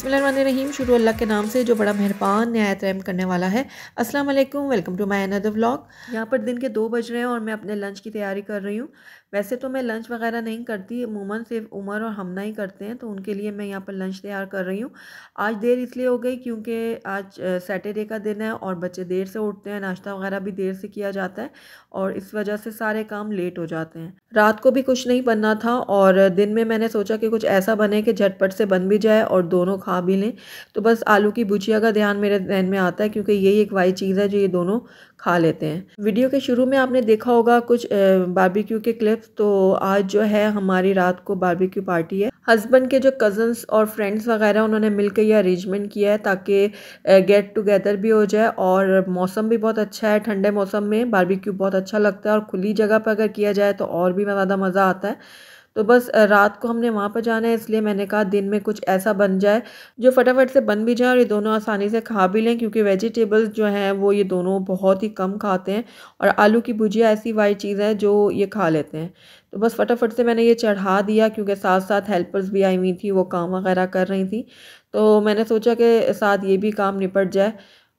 बिस्मिल्लाहिर्रहमानिर्रहीम। शुरू अल्लाह के नाम से जो बड़ा मेहरबान निहायत रहम करने वाला है। अस्सलाम वालेकुम, welcome to my another vlog. यहाँ पर दिन के 2 बज रहे हैं और मैं अपने लंच की तैयारी कर रही हूँ। वैसे तो मैं लंच वगैरह नहीं करती, अमूमन सिर्फ उमर और हमना ही करते हैं, तो उनके लिए मैं यहाँ पर लंच तैयार कर रही हूँ। आज देर इसलिए हो गई क्योंकि आज सैटरडे का दिन है और बच्चे देर से उठते हैं, नाश्ता वगैरह भी देर से किया जाता है और इस वजह से सारे काम लेट हो जाते हैं। रात को भी कुछ नहीं बनना था और दिन में मैंने सोचा कि कुछ ऐसा बने कि झटपट से बन भी जाए और दोनों खा भी लें। तो बस आलू की भुजिया का ध्यान मेरे ज़हन में आता है क्योंकि यही एक वाही चीज़ है जो ये दोनों खा लेते हैं। वीडियो के शुरू में आपने देखा होगा कुछ बारबेक्यू के क्लिप्स। तो आज जो है हमारी रात को बारबेक्यू पार्टी है। हस्बैंड के जो कज़न्स और फ्रेंड्स वगैरह उन्होंने मिलकर ये अरेंजमेंट किया है ताकि गेट टुगेदर भी हो जाए और मौसम भी बहुत अच्छा है। ठंडे मौसम में बारबेक्यू बहुत अच्छा लगता है और खुली जगह पर अगर किया जाए तो और भी ज़्यादा मज़ा आता है। तो बस रात को हमने वहाँ पर जाना है, इसलिए मैंने कहा दिन में कुछ ऐसा बन जाए जो फटाफट से बन भी जाए और ये दोनों आसानी से खा भी लें, क्योंकि वेजिटेबल्स जो हैं वो ये दोनों बहुत ही कम खाते हैं और आलू की भुजिया ऐसी वाली चीज़ है जो ये खा लेते हैं। तो बस फटाफट से मैंने ये चढ़ा दिया क्योंकि साथ साथ हेल्पर्स भी आई हुई थी, वो काम वगैरह कर रही थी। तो मैंने सोचा कि साथ ये भी काम निपट जाए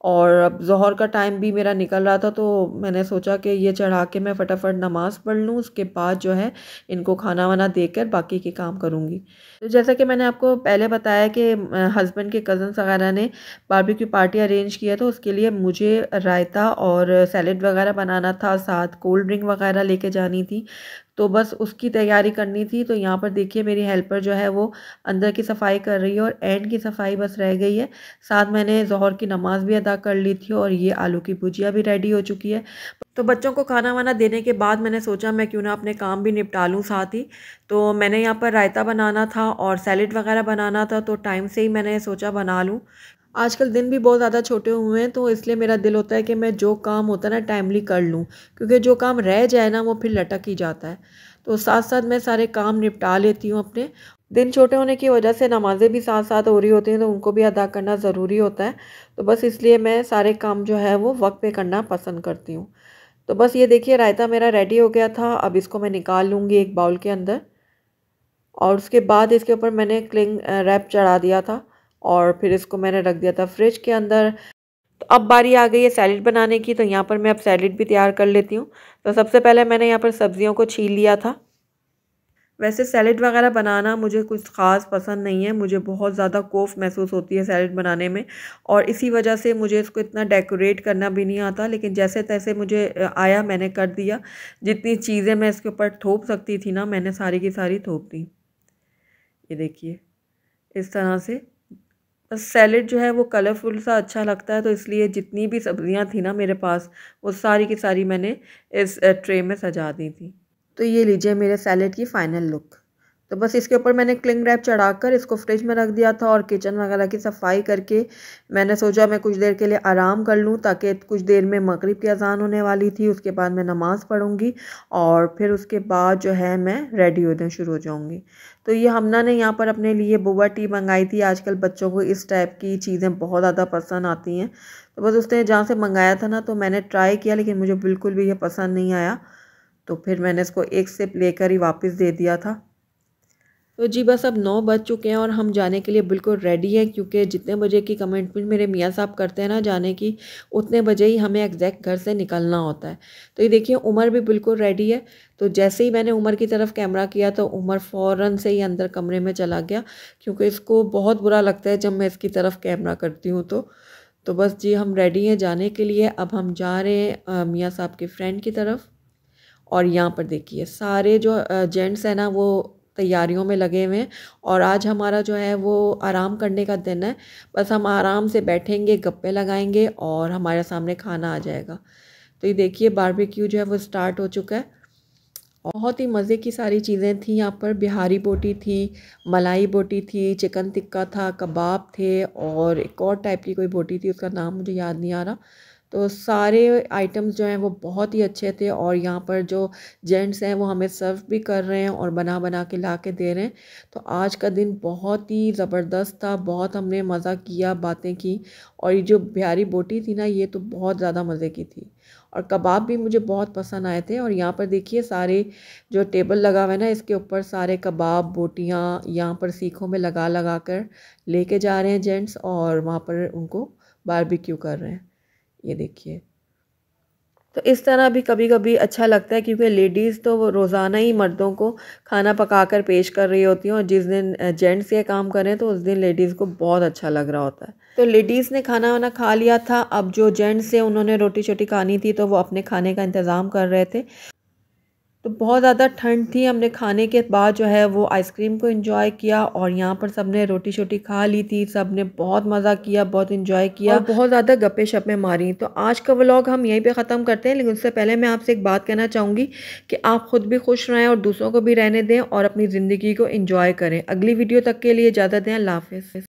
और अब ज़ोहर का टाइम भी मेरा निकल रहा था, तो मैंने सोचा कि ये चढ़ा के मैं फटाफट नमाज़ पढ़ लूँ, उसके बाद जो है इनको खाना वाना देकर बाकी के काम करूँगी। तो जैसा कि मैंने आपको पहले बताया कि हस्बैंड के कज़न्स वगैरह ने बारबेक्यू पार्टी अरेंज किया, तो उसके लिए मुझे रायता और सैलेड वगैरह बनाना था, साथ कोल्ड ड्रिंक वगैरह लेके जानी थी। तो बस उसकी तैयारी करनी थी। तो यहाँ पर देखिए मेरी हेल्पर जो है वो अंदर की सफाई कर रही है और एंड की सफाई बस रह गई है। साथ मैंने ज़ोहर की नमाज़ भी अदा कर ली थी और ये आलू की भुजिया भी रेडी हो चुकी है। तो बच्चों को खाना वाना देने के बाद मैंने सोचा मैं क्यों ना अपने काम भी निपटा लूँ साथ ही। तो मैंने यहाँ पर रायता बनाना था और सैलेड वगैरह बनाना था, तो टाइम से ही मैंने सोचा बना लूँ। आजकल दिन भी बहुत ज़्यादा छोटे हुए हैं, तो इसलिए मेरा दिल होता है कि मैं जो काम होता है ना टाइमली कर लूँ, क्योंकि जो काम रह जाए ना वो फिर लटक ही जाता है। तो साथ साथ मैं सारे काम निपटा लेती हूँ अपने। दिन छोटे होने की वजह से नमाज़ें भी साथ साथ हो रही होती हैं, तो उनको भी अदा करना ज़रूरी होता है। तो बस इसलिए मैं सारे काम जो है वो वक्त पे करना पसंद करती हूँ। तो बस ये देखिए रायता मेरा रेडी हो गया था। अब इसको मैं निकाल लूँगी एक बाउल के अंदर और उसके बाद इसके ऊपर मैंने क्लिंग रैप चढ़ा दिया था और फिर इसको मैंने रख दिया था फ्रिज के अंदर। तो अब बारी आ गई है सैलेड बनाने की, तो यहाँ पर मैं अब सैलेड भी तैयार कर लेती हूँ। तो सबसे पहले मैंने यहाँ पर सब्जियों को छील लिया था। वैसे सैलेड वगैरह बनाना मुझे कुछ ख़ास पसंद नहीं है, मुझे बहुत ज़्यादा खौफ महसूस होती है सैलेड बनाने में और इसी वजह से मुझे इसको इतना डेकोरेट करना भी नहीं आता। लेकिन जैसे तैसे मुझे आया, मैंने कर दिया। जितनी चीज़ें मैं इसके ऊपर थोप सकती थी ना, मैंने सारी की सारी थोप दी। ये देखिए इस तरह से। बस सैलेड जो है वो कलरफुल सा अच्छा लगता है, तो इसलिए जितनी भी सब्जियां थी ना मेरे पास वो सारी की सारी मैंने इस ट्रे में सजा दी थी। तो ये लीजिए मेरे सैलेड की फ़ाइनल लुक। तो बस इसके ऊपर मैंने क्लिंग रैप चढ़ाकर इसको फ्रिज में रख दिया था और किचन वगैरह की सफाई करके मैंने सोचा मैं कुछ देर के लिए आराम कर लूँ, ताकि कुछ देर में मगरिब की अज़ान होने वाली थी, उसके बाद मैं नमाज़ पढ़ूँगी और फिर उसके बाद जो है मैं रेडी होने शुरू हो जाऊँगी। तो ये हमना ने यहाँ पर अपने लिए बोबा टी मंगाई थी। आजकल बच्चों को इस टाइप की चीज़ें बहुत ज़्यादा पसंद आती हैं। तो बस उसने जहाँ से मंगाया था ना, तो मैंने ट्राई किया लेकिन मुझे बिल्कुल भी ये पसंद नहीं आया। तो फिर मैंने इसको एक सिप लेकर ही वापस दे दिया था। तो जी बस अब 9 बज चुके हैं और हम जाने के लिए बिल्कुल रेडी हैं, क्योंकि जितने बजे की कमिटमेंट मेरे मियाँ साहब करते हैं ना जाने की, उतने बजे ही हमें एग्जैक्ट घर से निकलना होता है। तो ये देखिए उमर भी बिल्कुल रेडी है। तो जैसे ही मैंने उमर की तरफ कैमरा किया तो उमर फ़ौरन से ही अंदर कमरे में चला गया, क्योंकि इसको बहुत बुरा लगता है जब मैं इसकी तरफ कैमरा करती हूँ। तो बस जी हम रेडी हैं जाने के लिए। अब हम जा रहे हैं मियाँ साहब के फ्रेंड की तरफ। और यहाँ पर देखिए सारे जो जेंट्स हैं ना वो तैयारियों में लगे हुए हैं और आज हमारा जो है वो आराम करने का दिन है। बस हम आराम से बैठेंगे, गप्पे लगाएंगे और हमारे सामने खाना आ जाएगा। तो ये देखिए बारबेक्यू जो है वो स्टार्ट हो चुका है। बहुत ही मज़े की सारी चीज़ें थी यहाँ पर। बिहारी बोटी थी, मलाई बोटी थी, चिकन टिक्का था, कबाब थे और एक और टाइप की कोई बोटी थी, उसका नाम मुझे याद नहीं आ रहा। तो सारे आइटम्स जो हैं वो बहुत ही अच्छे थे और यहाँ पर जो जेंट्स हैं वो हमें सर्व भी कर रहे हैं और बना बना के ला के दे रहे हैं। तो आज का दिन बहुत ही ज़बरदस्त था, बहुत हमने मज़ा किया, बातें की। और ये जो बिहारी बोटी थी ना, ये तो बहुत ज़्यादा मज़े की थी। और कबाब भी मुझे बहुत पसंद आए थे। और यहाँ पर देखिए सारे जो टेबल लगा हुआ है ना, इसके ऊपर सारे कबाब बोटियाँ यहाँ पर सीखों में लगा लगा कर लेके जा रहे हैं जेंट्स और वहाँ पर उनको बारबेक्यू कर रहे हैं। ये देखिए, तो इस तरह भी कभी कभी अच्छा लगता है क्योंकि लेडीज़ तो वो रोज़ाना ही मर्दों को खाना पका कर पेश कर रही होती हैं और जिस दिन जेंट्स ये काम करें तो उस दिन लेडीज़ को बहुत अच्छा लग रहा होता है। तो लेडीज़ ने खाना वाना खा लिया था, अब जो जेंट्स हैं उन्होंने रोटी शोटी खानी थी तो वो अपने खाने का इंतज़ाम कर रहे थे। तो बहुत ज़्यादा ठंड थी, हमने खाने के बाद जो है वो आइसक्रीम को एंजॉय किया और यहाँ पर सब ने रोटी शोटी खा ली थी, सब ने बहुत मज़ा किया, बहुत एंजॉय किया और बहुत ज़्यादा गप्पे शप्पे मारी। तो आज का व्लॉग हम यहीं पे ख़त्म करते हैं, लेकिन उससे पहले मैं आपसे एक बात कहना चाहूँगी कि आप ख़ुद भी खुश रहें और दूसरों को भी रहने दें और अपनी ज़िंदगी को एंजॉय करें। अगली वीडियो तक के लिए इजाज़त दें। अल्लाह हाफ़िज़।